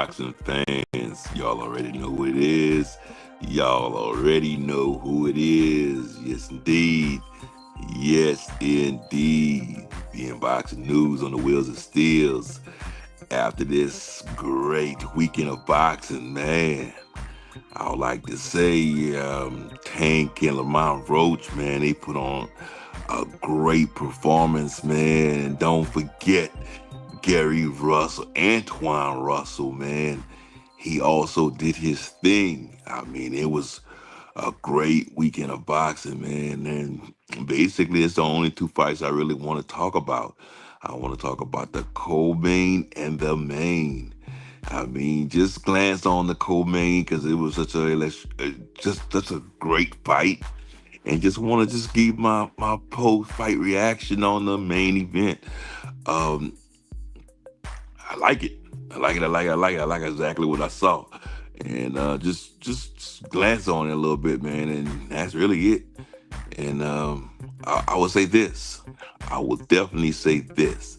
boxing fans. Y'all already know who it is. Y'all already know who it is. Yes, indeed. Yes, indeed. The boxing news on the wheels of steels. After this great weekend of boxing, man, I would like to say Tank and Lamont Roach, man, they put on a great performance, man. And don't forget Gary Russell, Antuanne Russell, man. He also did his thing. I mean, it was a great weekend of boxing, man. And basically, it's the only two fights I really want to talk about. I want to talk about the co-main and the main. I mean, just glance on the co-main because it was just such a great fight, and just want to just give my post-fight reaction on the main event. Um, I like it. I like it. I like it. I like it. I like exactly what I saw, and just glance on it a little bit, man, and that's really it. And I would say this. I will definitely say this.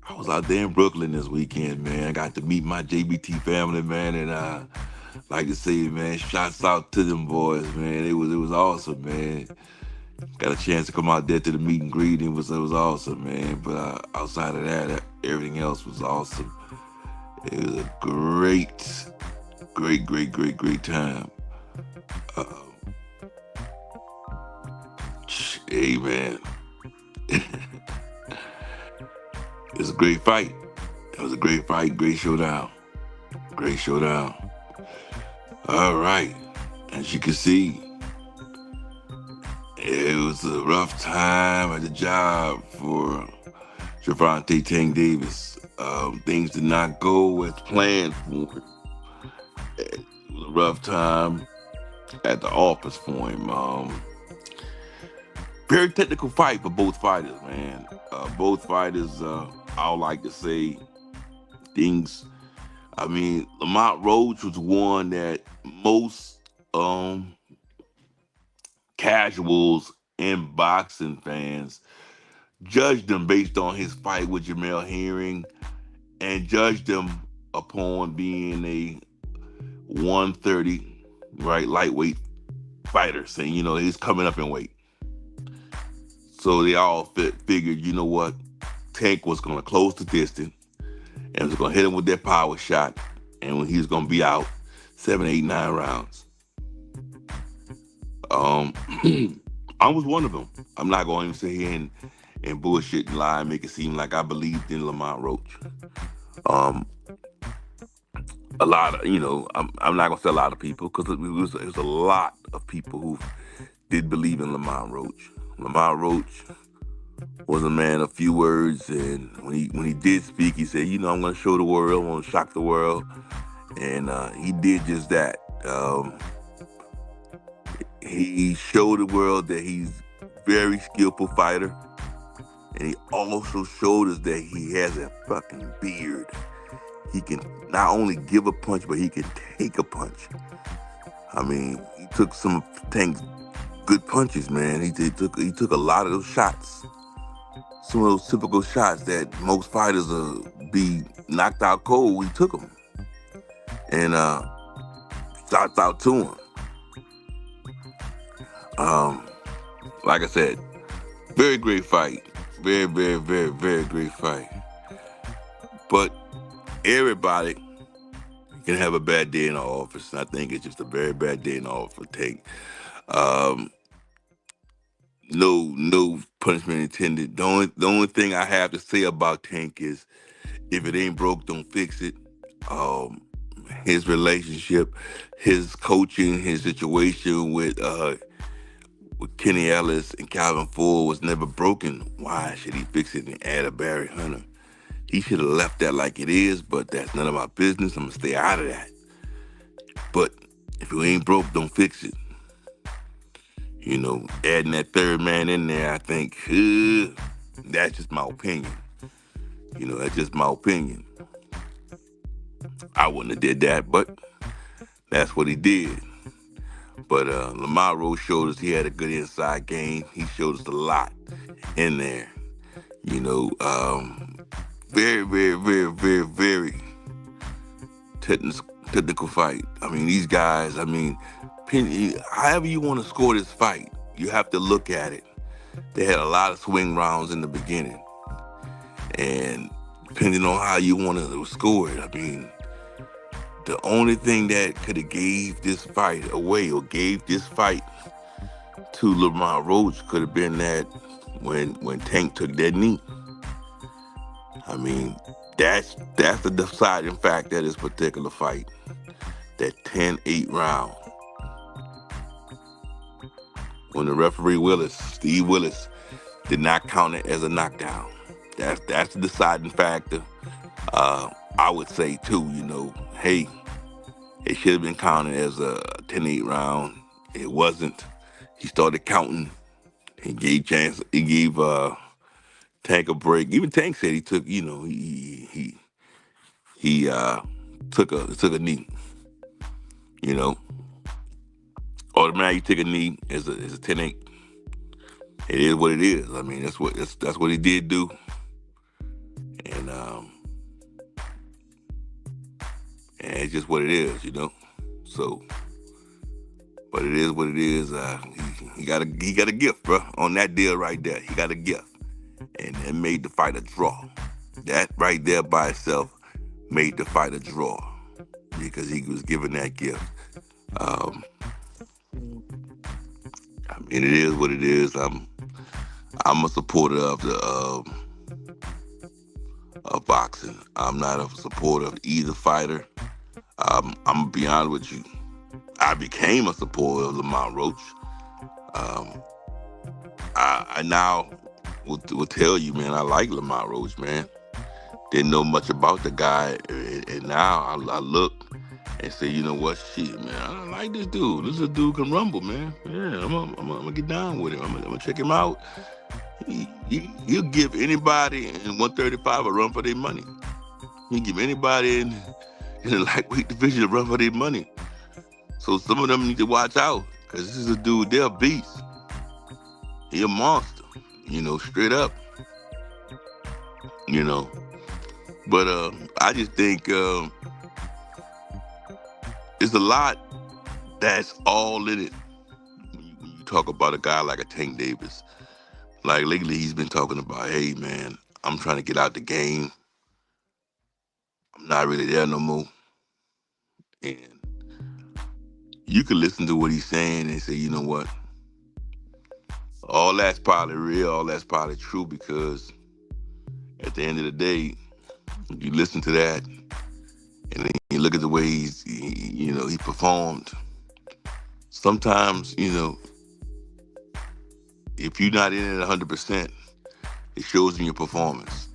I was out there in Brooklyn this weekend, man. I got to meet my JBT family, man, and like to say, man, shouts out to them boys, man. It was awesome, man. Got a chance to come out there to the meet and greet. It was awesome, man. But outside of that, everything else was awesome. It was a great time. Uh, hey, man. It was a great fight. It was a great fight, great showdown. Great showdown. All right. As you can see, it was a rough time at the job for Gervonta Tank Davis. Things did not go as planned for him. It was a rough time at the office for him. Very technical fight for both fighters, man. Both fighters, I would like to say things. I mean, Lamont Roach was one that most casuals and boxing fans judged him based on his fight with Jamel Herring and judged him upon being a 130, right, lightweight fighter, saying, he's coming up in weight. So they all figured, you know what, Tank was going to close the distance and was going to hit him with that power shot, and when he was going to be out 7, 8, 9 rounds. I was one of them. I'm not going to sit here and bullshit and lie and make it seem like I believed in Lamont Roach. A lot of, I'm not going to say a lot of people, because it was a lot of people who did believe in Lamont Roach. Lamont Roach was a man of few words, and when he did speak, he said, I'm going to show the world, I'm going to shock the world, and he did just that. He showed the world that he's a very skillful fighter, and he also showed us that he has a fucking beard. He can not only give a punch, but he can take a punch. I mean, he took some of Tank's good punches, man. He took a lot of those shots. Some of those typical shots that most fighters will be knocked out cold, he took them. And shouts out to him. Like I said, very great fight. Very, very, very, very great fight. But everybody can have a bad day in the office. And I think it's just a very bad day in the office for Tank. No punishment intended. The only thing I have to say about Tank is, if it ain't broke, don't fix it. His relationship, his coaching, his situation with Kenny Ellis and Calvin Ford was never broken. Why should he fix it and add a Barry Hunter? He should have left that like it is, but that's none of my business. I'm going to stay out of that. But if it ain't broke, don't fix it. Adding that third man in there, I think, that's just my opinion. That's just my opinion. I wouldn't have did that, but that's what he did. But Lamont Roach showed us he had a good inside game. He showed us a lot in there. Very, very, very, very, very technical fight. I mean, these guys. I mean, however you want to score this fight, you have to look at it. They had a lot of swing rounds in the beginning, and depending on how you want to score it, I mean, the only thing that could have gave this fight away or gave this fight to Lamont Roach could have been that when Tank took that knee. I mean, that's the deciding factor of this particular fight. That 10-8 round. When the referee Steve Willis, did not count it as a knockdown. That's the deciding factor. I would say too, hey, it should have been counted as a 10-8 round. It wasn't. He started counting. He gave Tank a break. Even Tank said he took, he took a knee. Automatically you take a knee is a 10-8. It is what it is. I mean, that's what he did do. And it's just what it is, So, but it is what it is. He got a gift, bro. On that deal right there, he got a gift, and it made the fight a draw. That right there by itself made the fight a draw because he was given that gift. I mean, it is what it is. I'm a supporter of boxing. I'm not a supporter of either fighter. I'm gonna be honest with you. I became a supporter of Lamont Roach. I now will tell you, man, I like Lamont Roach, man. Didn't know much about the guy, and now I look and say, you know what, shit, man, I like this dude. This dude can rumble, man. Yeah, I'm gonna get down with him. I'm gonna check him out. He'll give anybody in 135 a run for their money. He'll give anybody in the lightweight division a run for their money. So some of them need to watch out, because this is a dude, they're a beast. He a monster, straight up. But I just think it's a lot that's all in it when you talk about a guy like a Tank Davis. Like lately he's been talking about, hey man, I'm trying to get out the game. I'm not really there no more. And you can listen to what he's saying and say, you know what? All that's probably real, all that's probably true, because at the end of the day, if you listen to that and then you look at the way he performed, sometimes, if you're not in it 100%, it shows in your performance.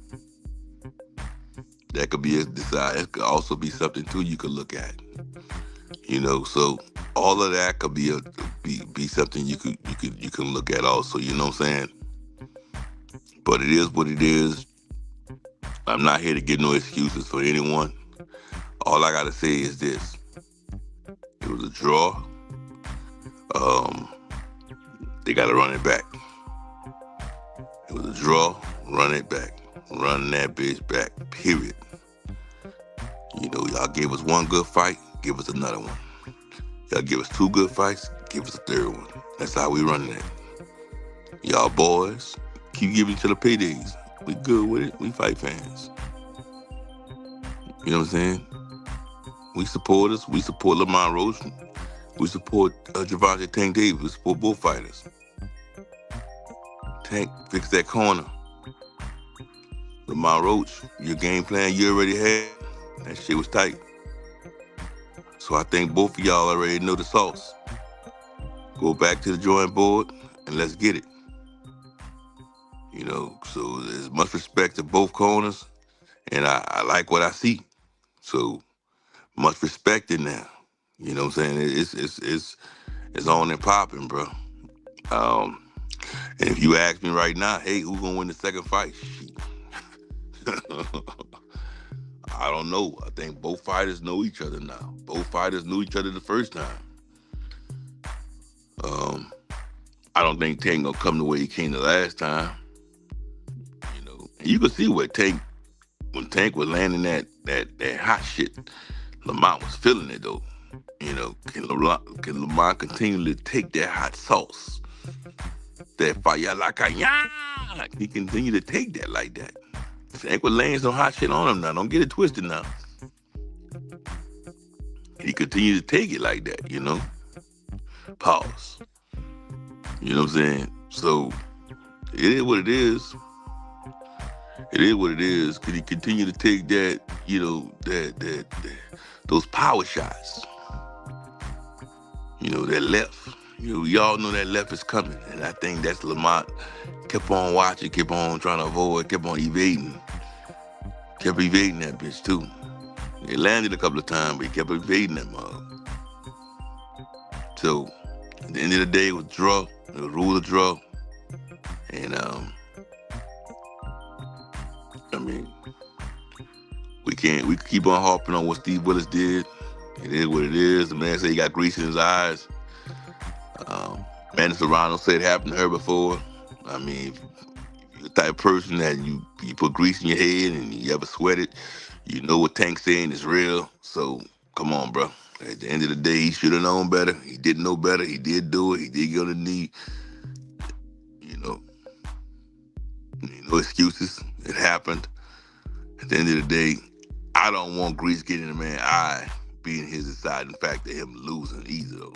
That could be a decide. It could also be something too you could look at. So all of that could be something you can look at also. You know what I'm saying? But it is what it is. I'm not here to give no excuses for anyone. All I gotta say is this: it was a draw. They gotta run it back. It was a draw. Run it back. Run that bitch back. Period. Y'all gave us one good fight. Give us another one. Y'all give us two good fights. Give us a third one. That's how we run it. Y'all boys, keep giving to the paydays. We good with it. We fight fans. You know what I'm saying? We supporters. We support Lamont Roach. We support Gervonta Tank Davis. We support both fighters. Tank, fix that corner. Lamont Roach, your game plan you already had, that shit was tight. So I think both of y'all already know the sauce. Go back to the drawing board and let's get it. So there's much respect to both corners, and I like what I see. So much respect in there. You know what I'm saying? It's on and popping, bro. And if you ask me right now, hey, who's gonna win the second fight? I don't know. I think both fighters know each other now. Both fighters knew each other the first time. I don't think Tank gonna come the way he came the last time. And you can see what Tank when Tank was landing that hot shit, Lamont was feeling it though. You know, can Lamont continue to take that hot sauce, that fire like a yeah? He continue to take that like that. Tank was laying some hot shit on him now. Don't get it twisted now. He continued to take it like that, you know. Pause. You know what I'm saying? So it is what it is. It is what it is. Could he continue to take that, you know, that those power shots? You know, that left. You know, y'all know that left is coming. And I think that's Lamont kept on watching, kept on trying to avoid, kept on evading. Kept evading that bitch too. He landed a couple of times, but he kept evading that mug. So at the end of the day, it was draw. It was rule of draw. And I mean, we can keep on harping on what Steve Willis did. It is what it is. The man said he got grease in his eyes. Manny Serrano said it happened to her before. I mean, if you're the type of person that you put grease in your head and you ever sweat it, you know what Tank's saying is real. So come on, bro. At the end of the day, he should have known better. He didn't know better. He did do it. He did get on the knee. You know, no excuses. It happened. At the end of the day, I don't want grease getting in the man's eye being his deciding factor, him losing either, though.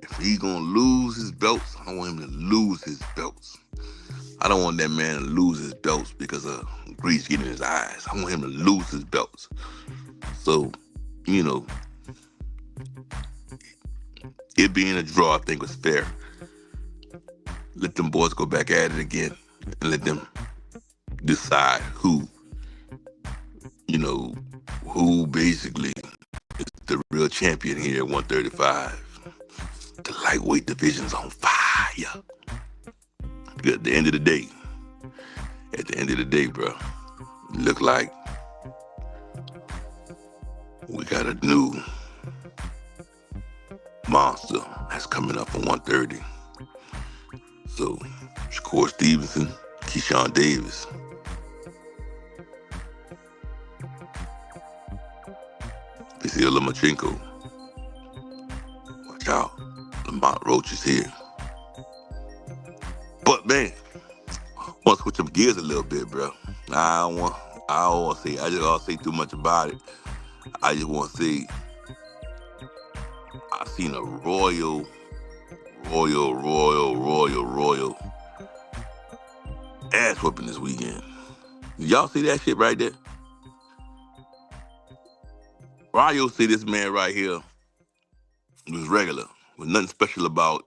If he's going to lose his belts, I want him to lose his belts. I don't want that man to lose his belts because of grease getting in his eyes. I want him to lose his belts. So, you know, it being a draw, I think, was fair. Let them boys go back at it again and let them decide who, you know, who basically is the real champion here at 135. The lightweight division's on fire. At the end of the day, bro, it look like we got a new monster that's coming up on 130. So, Shakur Stevenson, Keyshawn Davis. Vasil Lomachenko. Watch out. Lamont Roach is here. But man, I want to switch up gears a little bit, bro. I don't want to say, I just don't say too much about it. I just want to say, I seen a royal ass whooping this weekend. Did y'all see that shit right there? Rayo see this man right here was regular, with nothing special about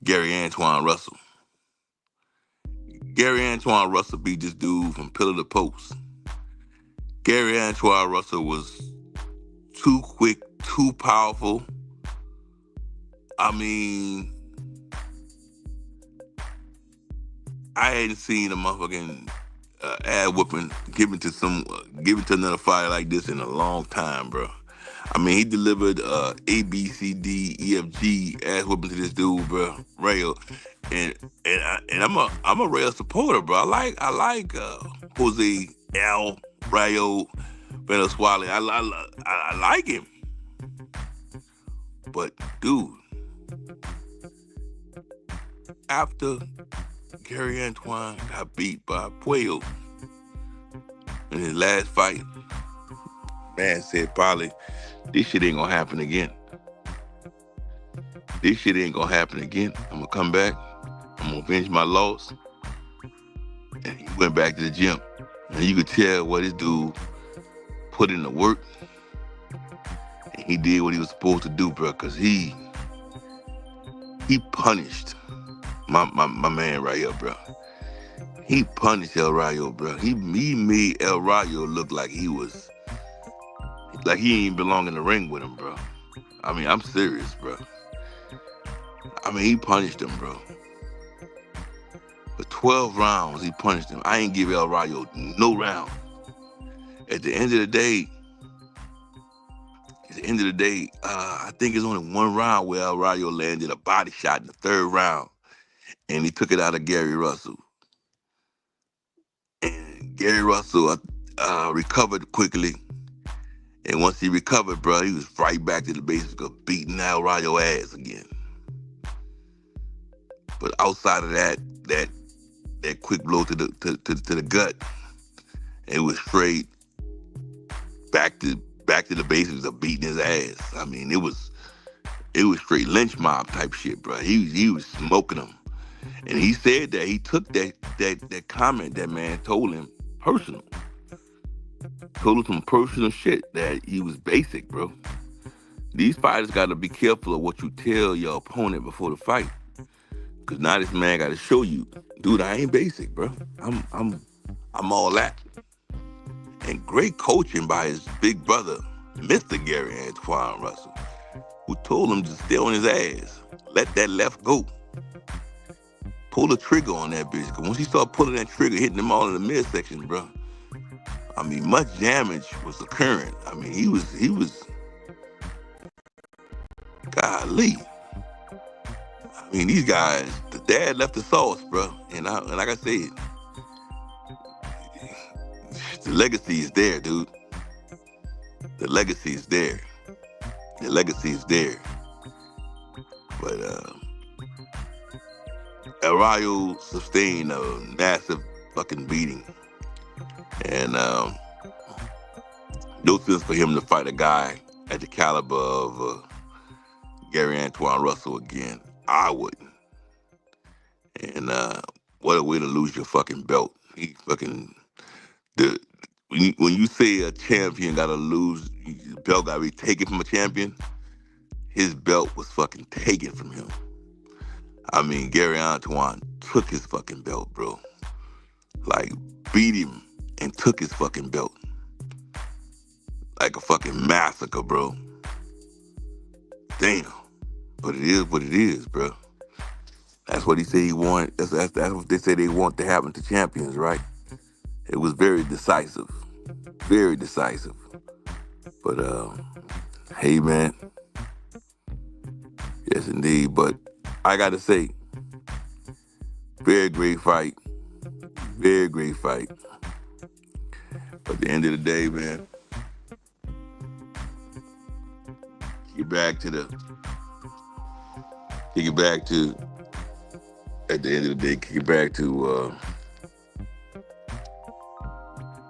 Gary Antuanne Russell. Gary Antuanne Russell beat this dude from pillar to post. Gary Antuanne Russell was too quick, too powerful. I mean, I hadn't seen a motherfucking ass whooping given to another fighter like this in a long time, bro. I mean, he delivered A, B, C, D, E, F, G ass whooping to this dude, bro. Rayo, and I'm a Rayo supporter, bro. I like Jose L. Rayo Valenzuela. I like him, but dude, after Gary Antuanne got beat by Puello in his last fight, man said probably this shit ain't gonna happen again. This shit ain't gonna happen again. I'm gonna come back. I'm gonna avenge my loss. And he went back to the gym. And you could tell what this dude put in the work. And he did what he was supposed to do, bro, because he punished my man right here, bro. He punished El Rayo, bro. He made El Rayo look like he ain't belong in the ring with him, bro. I mean, I'm serious, bro. I mean, he punished him, bro. For 12 rounds, he punished him. I ain't give El Rayo no round. At the end of the day, I think it's only one round where El Rayo landed a body shot in the third round, and he took it out of Gary Russell. And Gary Russell, recovered quickly. And once he recovered, bro, he was right back to the basics of beating Al Rayo ass again. But outside of that quick blow to the gut, it was straight back to the basics of beating his ass. I mean, it was straight lynch mob type shit, bro. He was smoking him, and he said that he took that comment that man told him personal. Told him some personal shit that he was basic, bro. These fighters got to be careful of what you tell your opponent before the fight, cause now this man got to show you, dude, I ain't basic, bro. I'm all that. And great coaching by his big brother, Mr. Gary Antuanne Russell, who told him to stay on his ass, let that left go, pull the trigger on that bitch. Cause once he started pulling that trigger, hitting them all in the midsection, bro, I mean, much damage was occurring. I mean, he was, golly. I mean, these guys, the dad left the sauce, bro. And like I said, the legacy is there, dude. The legacy is there. The legacy is there. But Arroyo sustained a massive fucking beating. And no sense for him to fight a guy at the caliber of Gary Antuanne Russell again. I wouldn't. And what a way to lose your fucking belt. He fucking when you say a champion gotta lose, the belt gotta be taken from a champion, his belt was fucking taken from him. I mean, Gary Antuanne took his fucking belt, bro. Like, beat him and took his fucking belt. Like a fucking massacre, bro. Damn. But it is what it is, bro. That's what he said he wanted. That's what they say they want to happen to champions, right? It was very decisive. Very decisive. But, hey, man. Yes, indeed. But I got to say, very great fight. Very great fight. But at the end of the day, man, at the end of the day, kick it back to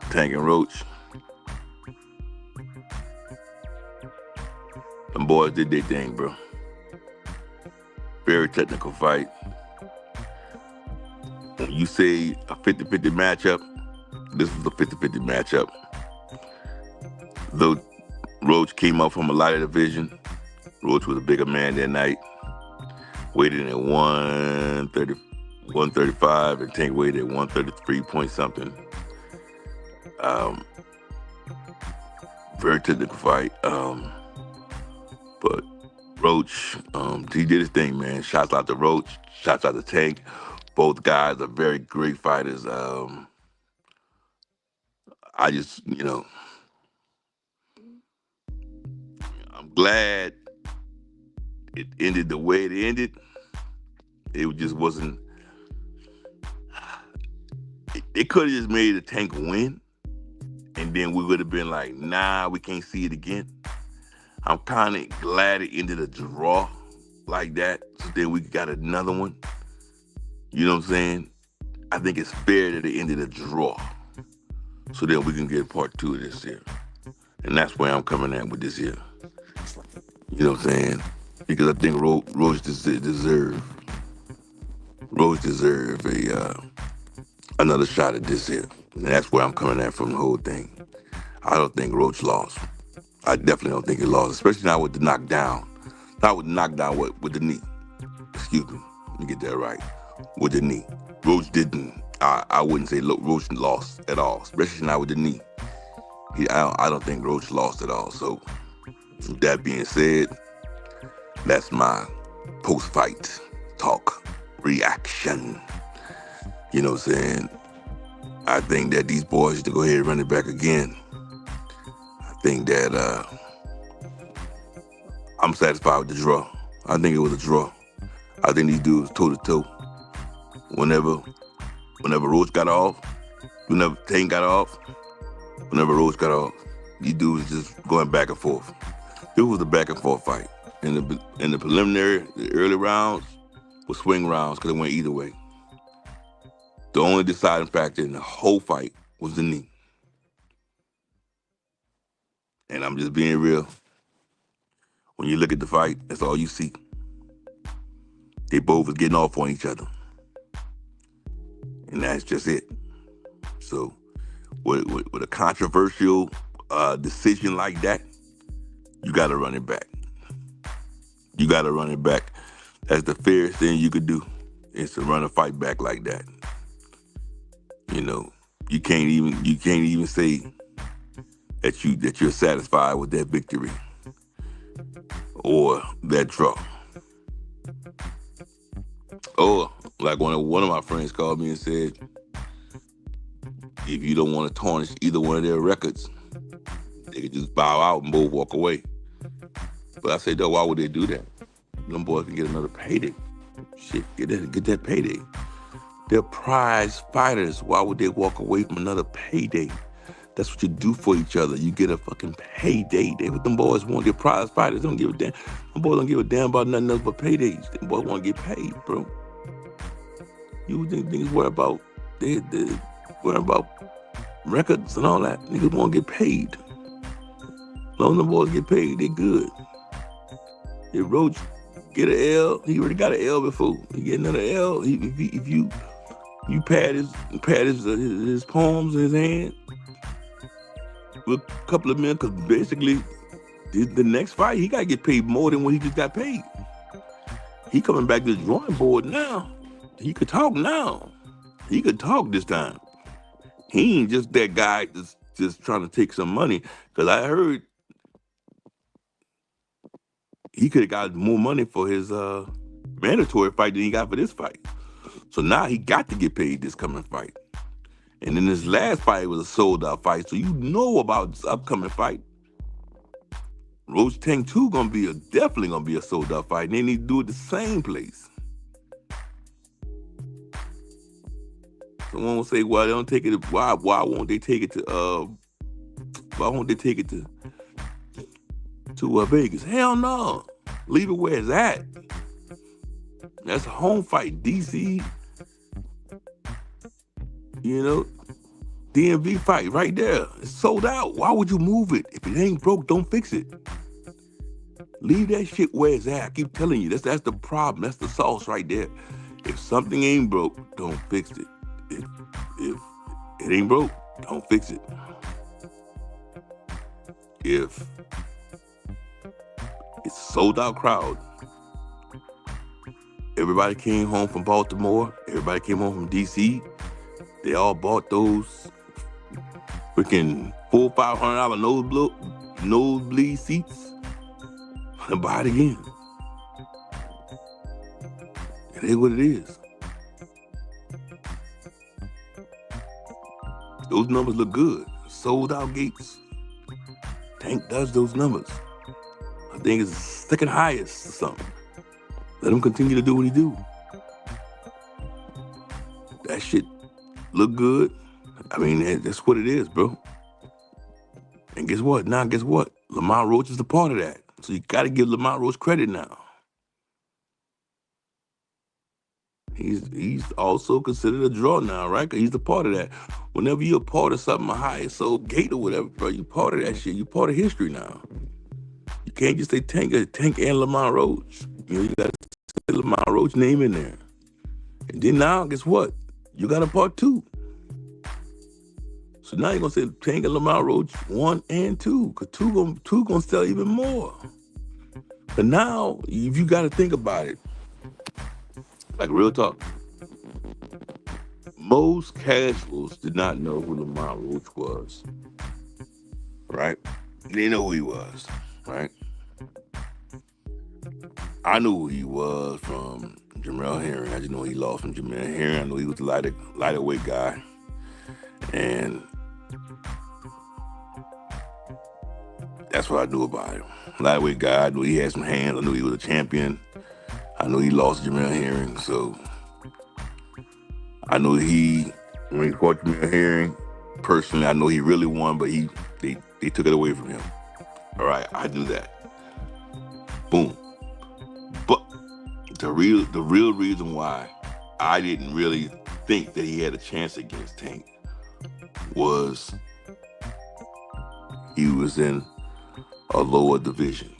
Tank and Roach. Them boys did their thing, bro. Very technical fight. When you say a 50-50 matchup, this was a 50-50 matchup. Though Roach came up from a lighter division, Roach was a bigger man that night. Weighed in at 135, and Tank weighed at 133 point something. Very technical fight. But Roach, he did his thing, man. Shouts out to Roach, shouts out to Tank. Both guys are very great fighters. I just, I'm glad it ended the way it ended. It just wasn't. They could have just made a Tank win, and then we would have been like, nah, we can't see it again. I'm kind of glad it ended a draw like that, so then we got another one. You know what I'm saying? I think it's fair that it ended a draw, so then we can get part 2 of this here. And that's where I'm coming at with this here. You know what I'm saying? Because I think Roach deserve another shot at this here. And that's where I'm coming at from the whole thing. I don't think Roach lost. I definitely don't think he lost, especially not with the knockdown. Not with the knockdown, with the knee. Excuse me. Let me get that right. With the knee. Roach didn't. I wouldn't say Roach lost at all, especially not with the knee. I don't think Roach lost at all. So, with that being said, that's my post-fight talk reaction. You know what I'm saying? I think that these boys should go ahead and run it back again. I think that I'm satisfied with the draw. I think it was a draw. I think these dudes toe-to-toe. Whenever Roach got off, whenever Tank got off, Whenever Roach got off, these dudes just going back and forth. It was a back and forth fight. In the preliminary, the early rounds were swing rounds because it went either way. The only deciding factor in the whole fight was the knee. And I'm just being real. When you look at the fight, that's all you see. They both was getting off on each other. And that's just it. So with a controversial decision like that, you got to run it back. You got to run it back. That's the fairest thing you could do, is to run a fight back like that. You know, you can't even say that you're satisfied with that victory or that draw. Or like one of my friends called me and said, if you don't want to tarnish either one of their records, they could just bow out and both walk away. But I said, though, why would they do that? Them boys can get another payday. Shit, get that payday. They're prize fighters. Why would they walk away from another payday? That's what you do for each other. You get a fucking payday. They what them boys want. They're prize fighters. They don't give a damn. Them boys don't give a damn about nothing else but paydays. Them boys want to get paid, bro. You think niggas worry about they worry about records and all that? Niggas want to get paid. As long as them boys get paid, they good. If Roach get an L, he already got an L before. He get another L. If you pat his palms in his hand with a couple of men, because basically the next fight he gotta get paid more than what he just got paid. He coming back to the drawing board now. He could talk now. He could talk this time. He ain't just that guy that's just trying to take some money. Because I heard he could have got more money for his mandatory fight than he got for this fight. So now he got to get paid this coming fight. And then his last fight was a sold-out fight, so you know about this upcoming fight. Roach Tank 2 definitely gonna be a sold-out fight, and they need to do it the same place. Someone will say, "Well, they don't take it. Why won't they take it to? Why won't they take it to Vegas?" Hell no. Leave it where it's at. That's a home fight. DC, DMV fight right there. It's sold out. Why would you move it? If it ain't broke, don't fix it. Leave that shit where it's at. I keep telling you, that's the problem. That's the sauce right there. If something ain't broke, don't fix it. If it ain't broke, don't fix it. If it's a sold out crowd, everybody came home from Baltimore, everybody came home from DC, they all bought those freaking $400-500 nosebleed seats and buy it again. It is what it is. Those numbers look good. Sold out gates. Tank does those numbers. I think it's second highest or something. Let him continue to do what he do. That shit look good. I mean, that's what it is, bro. And guess what? Lamont Roach is a part of that. So you got to give Lamont Roach credit now. He's also considered a draw now, right? Because he's a part of that. Whenever you're a part of something, a highest sold gate or whatever, bro, you're part of that shit. You're part of history now. You can't just say Tank and Lamont Roach. You got to say Lamont Roach name in there. And then now, guess what? You got a part 2. So now you're going to say Tank and Lamont Roach 1 and 2. Because 2 going to sell even more. But now, if you got to think about it, like real talk, most casuals did not know who Lamont Roach was, right? They didn't know who he was, right? I knew who he was from Jamel Herring. I just know he lost from Jamel Herring. I knew he was a lighter weight guy. And that's what I knew about him. Lightweight guy. I knew he had some hands. I knew he was a champion. I knew he lost Jamel Herring, so I knew when he fought Jamel Herring, personally. I know he really won, but they took it away from him. All right, I do that. Boom. But the real reason why I didn't really think that he had a chance against Tank was he was in a lower division.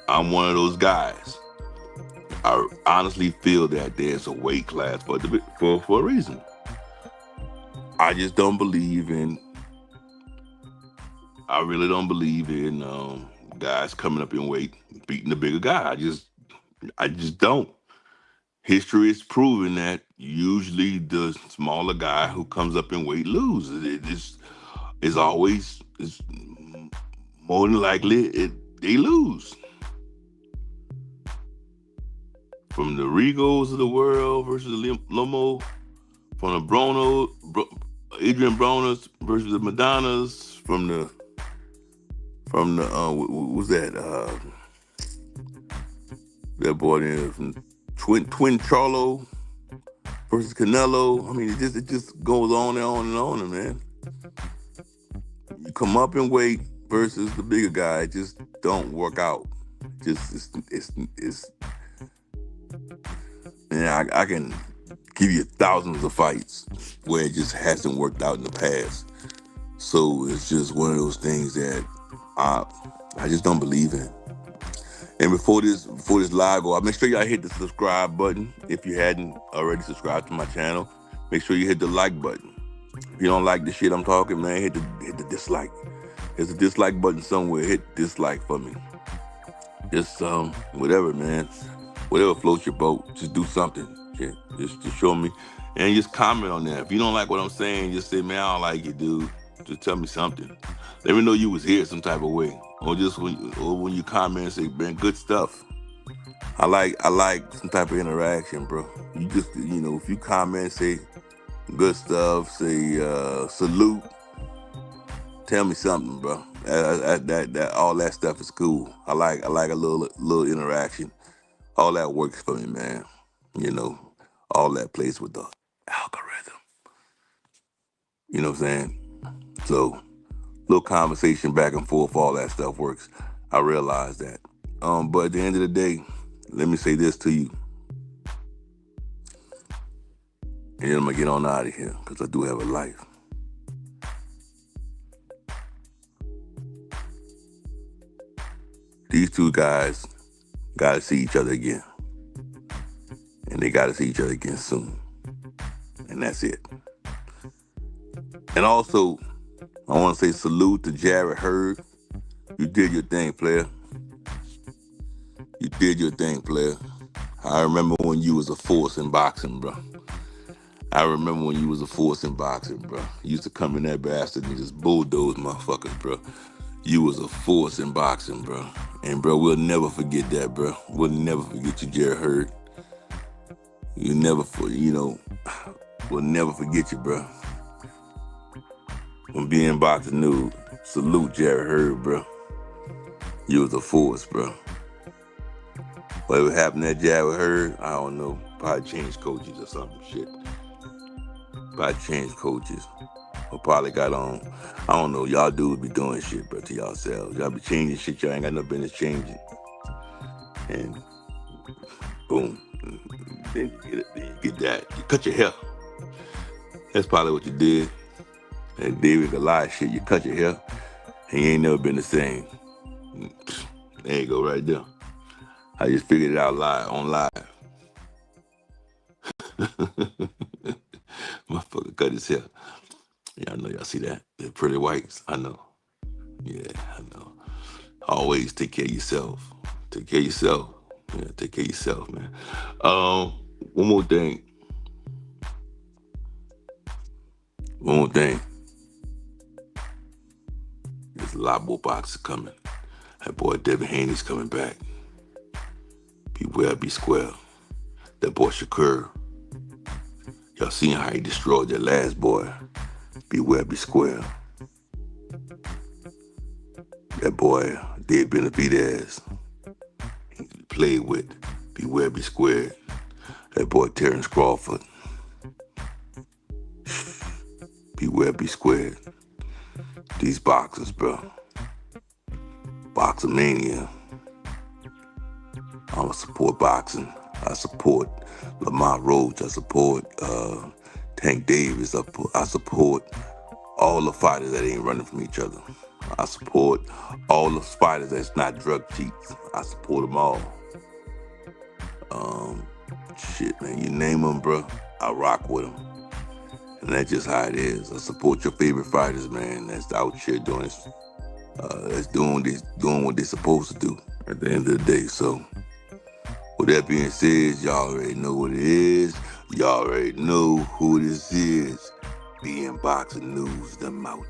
I'm one of those guys. I honestly feel that there's a weight class for a reason. I just don't believe in. I really don't believe in guys coming up in weight beating the bigger guy. I just don't. History has proven that usually the smaller guy who comes up in weight loses. It's always more than likely they lose. From the Regals of the world versus the Lomo, from the Adrian Bronas versus the Madonnas, from the what was that that boy there from Twin Charlo versus Canelo. I mean, it just goes on and on and on, man. You come up in weight versus the bigger guy, it just don't work out. It's yeah, I can give you thousands of fights where it just hasn't worked out in the past. So it's just one of those things that I just don't believe in. And before this live go, make sure y'all hit the subscribe button. If you hadn't already subscribed to my channel, make sure you hit the like button. If you don't like the shit I'm talking, man, hit the dislike. There's a dislike button somewhere. Hit dislike for me. Just whatever, man. Whatever floats your boat. Just do something. Okay? Just show me. And just comment on that. If you don't like what I'm saying, just say, man, I don't like it, dude. Just tell me something. Let me know you was here some type of way. Or just when you comment and say, man, good stuff. I like some type of interaction, bro. You just, if you comment, say good stuff, say salute, tell me something, bro. That all that stuff is cool. I like a little interaction. All that works for me, man. All that plays with the algorithm. You know what I'm saying? So, little conversation back and forth, all that stuff works. I realize that. But at the end of the day, let me say this to you. And then I'm going to get on out of here because I do have a life. These two guys got to see each other again. And they got to see each other again soon. And that's it. And also, I want to say salute to Jarrett Hurd. You did your thing, player. You did your thing, player. I remember when you was a force in boxing, bro. You used to come in that bastard and just bulldoze motherfuckers, bro. You was a force in boxing, bro. And, bro, we'll never forget that, bro. We'll never forget you, Jarrett Hurd. We'll never forget you, bro. From being boxing nude, salute Jarrett Hurd, bro. You was a force, bro. Whatever happened to Jarrett Hurd, I don't know. Probably changed coaches or something, shit. Probably changed coaches. Or probably got on. I don't know. Y'all dudes be doing shit, bro, to yourselves. Y'all be changing shit y'all ain't got no business changing. And boom. Then you get that. You cut your hair. That's probably what you did. And David Goliath shit, you cut your hair, and you ain't never been the same. There you go, right there. I just figured it out on live. Motherfucker cut his hair. Yeah, I know y'all see that. They're pretty whites. I know. Yeah, I know. Always take care of yourself. Take care of yourself. Yeah, take care of yourself, man. One more thing. There's a lot more boxers coming. That boy Devin Haney's coming back. Beware, be square. That boy Shakur. Y'all seen how he destroyed that last boy. Beware, be square. That boy Dave Benavidez. He played with. Beware, be squared. That boy Terrence Crawford. Beware, be squared. These boxers, bro. Boxomania. I'm going to support boxing. I support Lamont Roach. I support Tank Davis. I support all the fighters that ain't running from each other. I support all the fighters that's not drug cheats. I support them all. Shit, man, you name them, bro, I rock with them. And that's just how it is. I support your favorite fighters, man, that's out here doing this, that's doing what they're supposed to do at the end of the day. So, with that being said, y'all already know what it is. Y'all already know who this is. Being Boxing News, the mouth.